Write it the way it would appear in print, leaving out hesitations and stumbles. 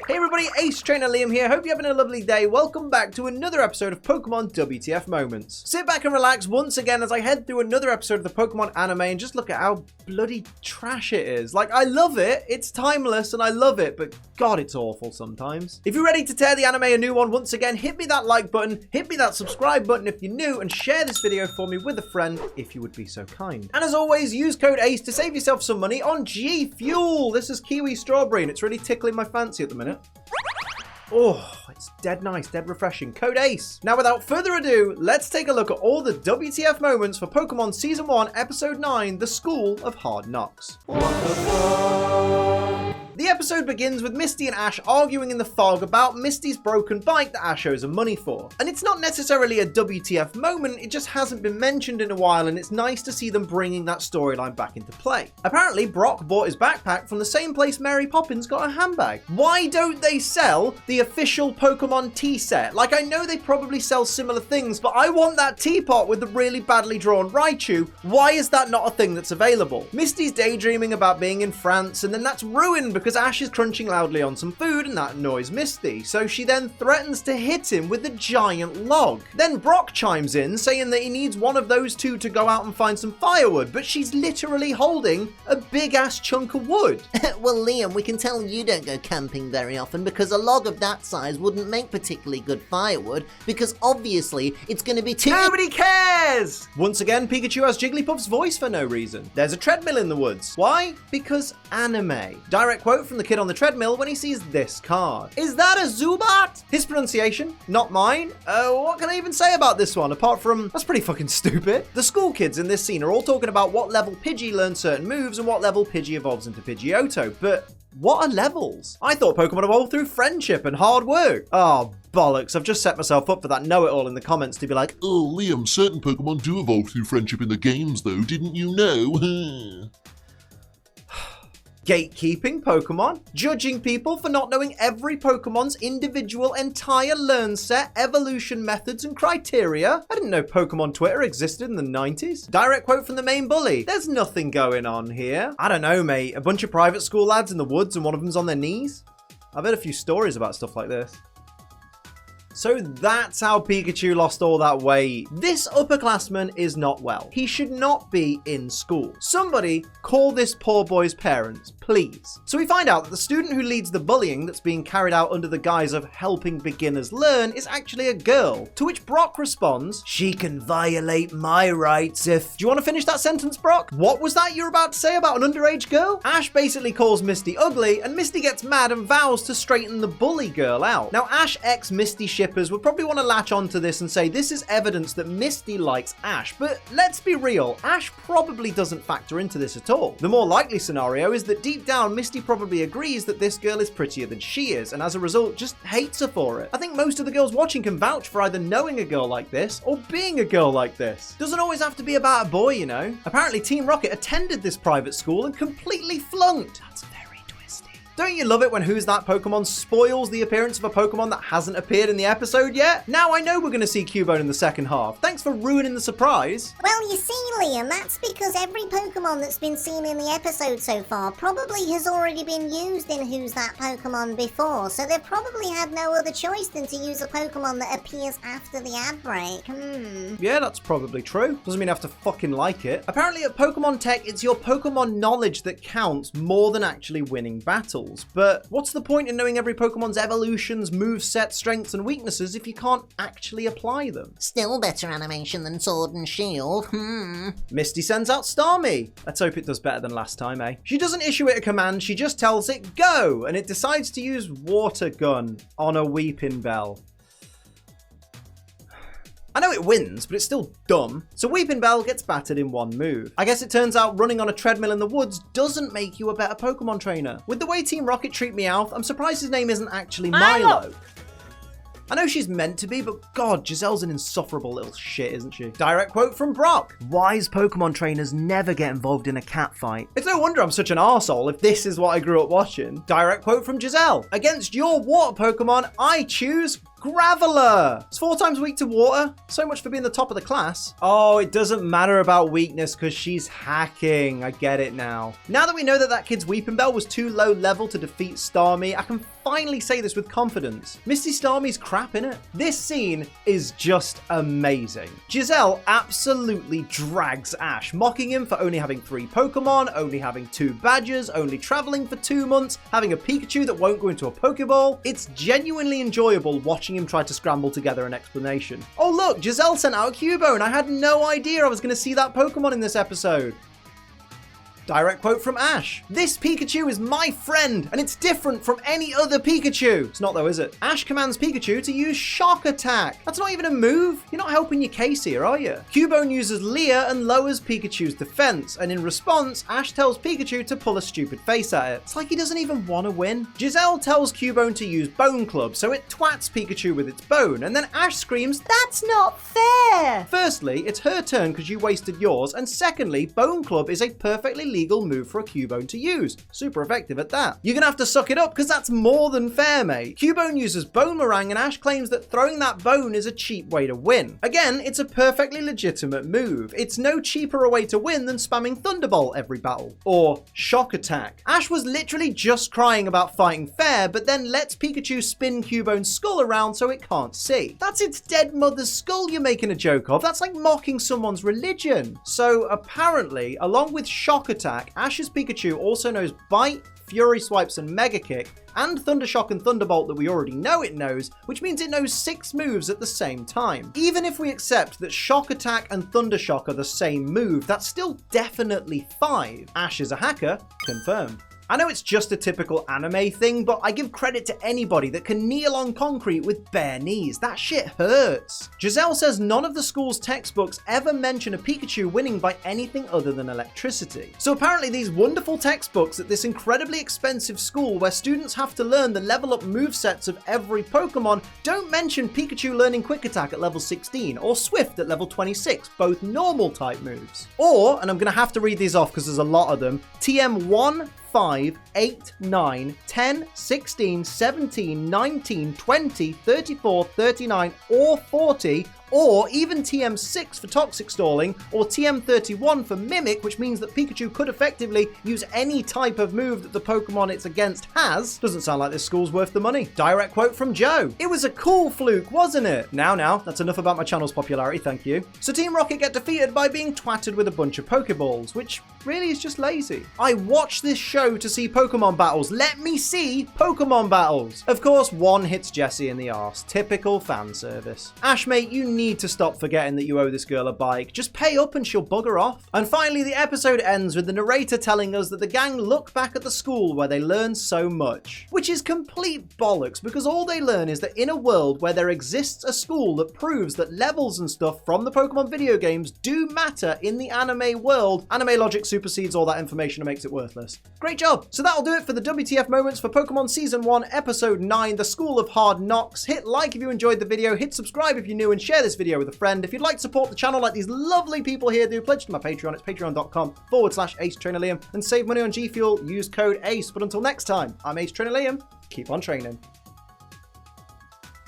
Hey everybody, Ace Trainer Liam here. Hope you're having a lovely day. Welcome back to another episode of Pokemon WTF Moments. Sit back and relax once again as I head through another episode of the Pokemon anime and just look at how bloody trash it is. Like, I love it, it's timeless and I love it, but God, it's awful sometimes. If you're ready to tear the anime a new one once again, hit me that like button, hit me that subscribe button if you're new, and share this video for me with a friend if you would be so kind. And as always, use code ACE to save yourself some money on G Fuel. This is kiwi strawberry and it's really tickling my fancy at the minute. Oh, it's dead nice, dead refreshing. Code ACE. Now, without further ado, let's take a look at all the WTF moments for Pokemon Season 1, Episode 9, The School of Hard Knocks. What the fuck? The episode begins with Misty and Ash arguing in the fog about Misty's broken bike that Ash owes her money for. And it's not necessarily a WTF moment, it just hasn't been mentioned in a while, and it's nice to see them bringing that storyline back into play. Apparently, Brock bought his backpack from the same place Mary Poppins got her handbag. Why don't they sell the official Pokemon tea set? Like, I know they probably sell similar things, but I want that teapot with the really badly drawn Raichu. Why is that not a thing that's available? Misty's daydreaming about being in France, and then that's ruined because Ash is crunching loudly on some food and that annoys Misty, so she then threatens to hit him with a giant log. Then Brock chimes in saying that he needs one of those two to go out and find some firewood, but she's literally holding a big ass chunk of wood. Well, Liam, we can tell you don't go camping very often because a log of that size wouldn't make particularly good firewood because obviously it's going to be too— Nobody cares! Once again, Pikachu has Jigglypuff's voice for no reason. There's a treadmill in the woods. Why? Because anime. Direct quote from the kid on the treadmill when he sees this card. Is that a Zubat? His pronunciation, not mine. What can I even say about this one apart from that's pretty fucking stupid? The school kids in this scene are all talking about what level Pidgey learns certain moves and what level Pidgey evolves into Pidgeotto, but what are levels? I thought Pokemon evolved through friendship and hard work. Oh, bollocks. I've just set myself up for that know-it-all in the comments to be like, oh, Liam, certain Pokemon do evolve through friendship in the games, though, didn't you know? Gatekeeping Pokemon, judging people for not knowing every Pokemon's individual entire learn set, evolution methods and criteria. I didn't know Pokemon Twitter existed in the 90s. Direct quote from the main bully. There's nothing going on here. I don't know, mate. A bunch of private school lads in the woods and one of them's on their knees. I've heard a few stories about stuff like this. So that's how Pikachu lost all that weight. This upperclassman is not well. He should not be in school. Somebody call this poor boy's parents, please. So we find out that the student who leads the bullying that's being carried out under the guise of helping beginners learn is actually a girl. To which Brock responds, she can violate my rights if... Do you want to finish that sentence, Brock? What was that you were about to say about an underage girl? Ash basically calls Misty ugly and Misty gets mad and vows to straighten the bully girl out. Now Ash x Misty shippers would probably want to latch onto this and say this is evidence that Misty likes Ash, but let's be real, Ash probably doesn't factor into this at all. The more likely scenario is that deep down Misty probably agrees that this girl is prettier than she is and as a result just hates her for it. I think most of the girls watching can vouch for either knowing a girl like this or being a girl like this. Doesn't always have to be about a boy, you know. Apparently Team Rocket attended this private school and completely flunked. That's very twisty. Don't you love it when Who's That Pokemon spoils the appearance of a Pokemon that hasn't appeared in the episode yet? Now I know we're going to see Cubone in the second half. Thanks for ruining the surprise. Well, you see, Liam, that's because every Pokemon that's been seen in the episode so far probably has already been used in Who's That Pokemon before, so they've probably had no other choice than to use a Pokemon that appears after the ad break. Yeah, that's probably true. Doesn't mean I have to fucking like it. Apparently at Pokemon Tech, it's your Pokemon knowledge that counts more than actually winning battles. But what's the point in knowing every Pokemon's evolutions, moveset, strengths, and weaknesses if you can't actually apply them? Still better animation than Sword and Shield. Misty sends out Starmie. Let's hope it does better than last time, eh? She doesn't issue it a command, she just tells it go, and it decides to use Water Gun on a Weepinbell. I know it wins, but it's still dumb. So Weepinbell gets battered in one move. I guess it turns out running on a treadmill in the woods doesn't make you a better Pokemon trainer. With the way Team Rocket treat Meowth, I'm surprised his name isn't actually Milo. I know she's meant to be, but God, Giselle's an insufferable little shit, isn't she? Direct quote from Brock. Wise Pokemon trainers never get involved in a cat fight. It's no wonder I'm such an arsehole if this is what I grew up watching. Direct quote from Giselle. Against your water Pokemon, I choose Graveler. It's 4 times weak to water. So much for being the top of the class. Oh, it doesn't matter about weakness because she's hacking. I get it now. Now that we know that that kid's Weepinbell was too low level to defeat Starmie, I can finally say this with confidence. Misty Starmie's crap, innit? This scene is just amazing. Giselle absolutely drags Ash, mocking him for only having 3 Pokemon, only having 2 badges, only traveling for 2 months, having a Pikachu that won't go into a Pokeball. It's genuinely enjoyable watching him try to scramble together an explanation. Oh look, Giselle sent out a Cubone. I had no idea I was going to see that Pokemon in this episode. Direct quote from Ash. This Pikachu is my friend, and it's different from any other Pikachu. It's not though, is it? Ash commands Pikachu to use Shock Attack. That's not even a move. You're not helping your case here, are you? Cubone uses Leer and lowers Pikachu's defense, and in response, Ash tells Pikachu to pull a stupid face at it. It's like he doesn't even want to win. Giselle tells Cubone to use Bone Club, so it twats Pikachu with its bone, and then Ash screams, "That's not fair!" Firstly, it's her turn because you wasted yours, and secondly, Bone Club is a perfectly legal move for a Cubone to use. Super effective at that. You're gonna have to suck it up because that's more than fair, mate. Cubone uses Boomerang and Ash claims that throwing that bone is a cheap way to win. Again, it's a perfectly legitimate move. It's no cheaper a way to win than spamming Thunderbolt every battle. Or Shock Attack. Ash was literally just crying about fighting fair, but then lets Pikachu spin Cubone's skull around so it can't see. That's its dead mother's skull you're making a joke of. That's like mocking someone's religion. So apparently, along with Shock Attack, Ash's Pikachu also knows Bite, Fury Swipes and Mega Kick, and Thunder Shock and Thunderbolt that we already know it knows, which means it knows 6 moves at the same time. Even if we accept that Shock Attack and Thunder Shock are the same move, that's still definitely 5. Ash is a hacker, confirmed. I know it's just a typical anime thing, but I give credit to anybody that can kneel on concrete with bare knees. That shit hurts. Giselle says none of the school's textbooks ever mention a Pikachu winning by anything other than electricity. So apparently these wonderful textbooks at this incredibly expensive school where students have to learn the level up movesets of every Pokemon don't mention Pikachu learning Quick Attack at level 16 or Swift at level 26, both normal type moves. Or, and I'm going to have to read these off because there's a lot of them, TM1, 5, 8, 9, 10, 16, 17, 19, 20, 34, 39, or 40, or even TM6 for Toxic Stalling, or TM31 for Mimic, which means that Pikachu could effectively use any type of move that the Pokemon it's against has. Doesn't sound like this school's worth the money. Direct quote from Joe. It was a cool fluke, wasn't it? Now, that's enough about my channel's popularity, thank you. So Team Rocket get defeated by being twatted with a bunch of Pokeballs, which really is just lazy. I watched this show to see Pokemon battles. Let me see Pokemon battles. Of course, one hits Jessie in the arse. Typical fan service. Ash, mate, you need to stop forgetting that you owe this girl a bike. Just pay up and she'll bugger off. And finally, the episode ends with the narrator telling us that the gang look back at the school where they learned so much. Which is complete bollocks, because all they learn is that in a world where there exists a school that proves that levels and stuff from the Pokemon video games do matter in the anime world, anime logic supersedes all that information and makes it worthless. Great job! So that'll do it for the WTF moments for Pokemon Season 1, Episode 9, The School of Hard Knocks. Hit like if you enjoyed the video, hit subscribe if you're new, and share this video with a friend. If you'd like to support the channel like these lovely people here do, pledge to my Patreon. It's patreon.com/AceTrainerLiam and save money on G Fuel. Use code ACE. But until next time, I'm Ace Trainer Liam. Keep on training.